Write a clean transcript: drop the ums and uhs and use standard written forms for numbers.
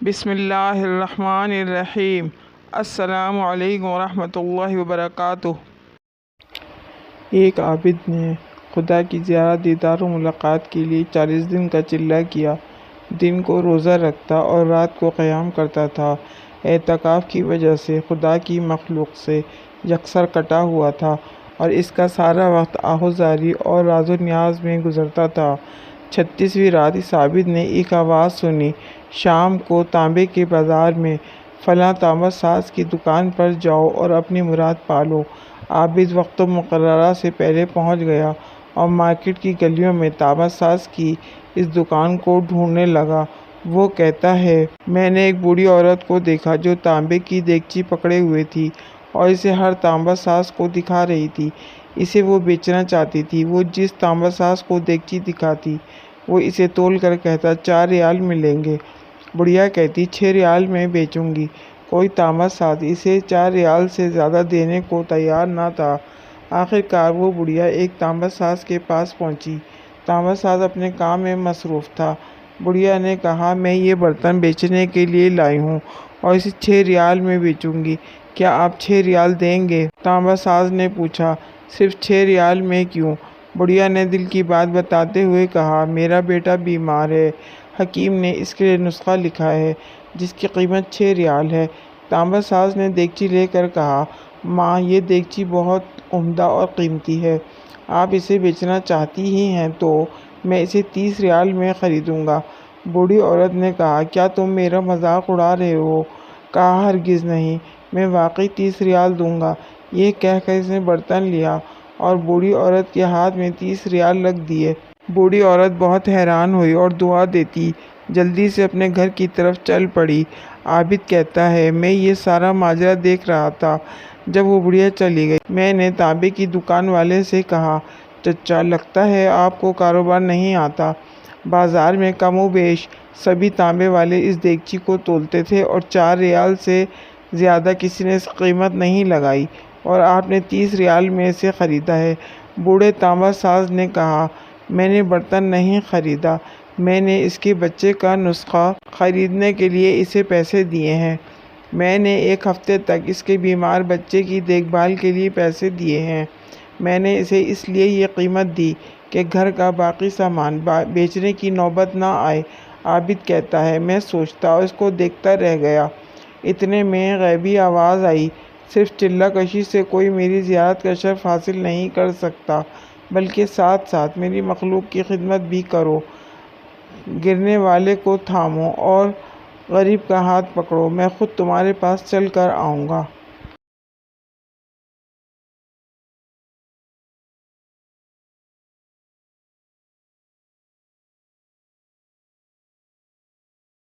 بسم اللہ الرحمن الرحیم۔ السلام علیکم ورحمۃ اللہ وبرکاتہ۔ ایک عابد نے خدا کی زیارت، دیدار و ملاقات کے لیے 40 دن کا چلہ کیا۔ دن کو روزہ رکھتا اور رات کو قیام کرتا تھا۔ اعتکاف کی وجہ سے خدا کی مخلوق سے یکسر کٹا ہوا تھا اور اس کا سارا وقت آہوزاری اور راز و نیاز میں گزرتا تھا۔ 36ویں رات اس عابد نے ایک آواز سنی، شام کو تانبے کے بازار میں فلاں تانبا ساز کی دکان پر جاؤ اور اپنی مراد پالو۔ عابد وقت مقررہ سے پہلے پہنچ گیا اور مارکیٹ کی گلیوں میں تانبا ساز کی اس دکان کو ڈھونڈنے لگا۔ وہ کہتا ہے، میں نے ایک بوڑھی عورت کو دیکھا جو تانبے کی دیگچی پکڑے ہوئے تھی اور اسے ہر تانبا ساز کو دکھا رہی تھی۔ اسے وہ بیچنا چاہتی تھی۔ وہ جس تانبا ساز کو دیگچی دکھاتی وہ اسے تول کر کہتا 4 ریال ملیں گے۔ بڑھیا کہتی 6 ریال میں بیچوں گی۔ کوئی تانبا ساز اسے 4 ریال سے زیادہ دینے کو تیار نہ تھا۔ آخرکار وہ بڑھیا ایک تانبا ساز کے پاس پہنچی۔ تانبا ساز اپنے کام میں مصروف تھا۔ بڑھیا نے کہا، میں یہ برتن بیچنے کے لیے لائی ہوں اور اسے 6 ریال میں بیچوں گی، کیا آپ 6 ریال دیں گے؟ تانبا ساز نے پوچھا، صرف 6 ریال میں کیوں؟ بڑھیا نے دل کی بات بتاتے ہوئے کہا، میرا بیٹا بیمار ہے، حکیم نے اس کے لیے نسخہ لکھا ہے جس کی قیمت 6 ریال ہے۔ تانبا ساز نے دیگچی لے کر کہا، ماں یہ دیگچی بہت عمدہ اور قیمتی ہے، آپ اسے بیچنا چاہتی ہی ہیں تو میں اسے 30 ریال میں خریدوں گا۔ بوڑھی عورت نے کہا، کیا تم میرا مذاق اڑا رہے ہو؟ کہا، ہرگز نہیں، میں واقعی 30 ریال دوں گا۔ یہ کہہ کر اس نے برتن لیا اور بوڑھی عورت کے ہاتھ میں 30 ریال رکھ دیے۔ بوڑھی عورت بہت حیران ہوئی اور دعا دیتی جلدی سے اپنے گھر کی طرف چل پڑی۔ عابد کہتا ہے، میں یہ سارا ماجرا دیکھ رہا تھا جب وہ بڑھیا چلی گئی۔ میں نے تانبے کی دکان والے سے کہا، چچا لگتا ہے آپ کو کاروبار نہیں آتا۔ بازار میں کم و بیش سبھی تانبے والے اس دیگچی کو تولتے تھے اور 4 ریال سے زیادہ کسی نے اس قیمت نہیں لگائی اور آپ نے 30 ریال میں اسے خریدا ہے۔ بوڑھے تانبا ساز نے کہا، میں نے برتن نہیں خریدا، میں نے اس کے بچے کا نسخہ خریدنے کے لیے اسے پیسے دیے ہیں۔ میں نے 1 ہفتے تک اس کے بیمار بچے کی دیکھ بھال کے لیے پیسے دیے ہیں۔ میں نے اسے اس لیے یہ قیمت دی کہ گھر کا باقی سامان بیچنے کی نوبت نہ آئے۔ عابد کہتا ہے، میں سوچتا اور اس کو دیکھتا رہ گیا۔ اتنے میں غیبی آواز آئی، صرف چلہ کشی سے کوئی میری زیارت کا شرف حاصل نہیں کر سکتا، بلکہ ساتھ ساتھ میری مخلوق کی خدمت بھی کرو۔ گرنے والے کو تھامو اور غریب کا ہاتھ پکڑو، میں خود تمہارے پاس چل کر آؤں گا۔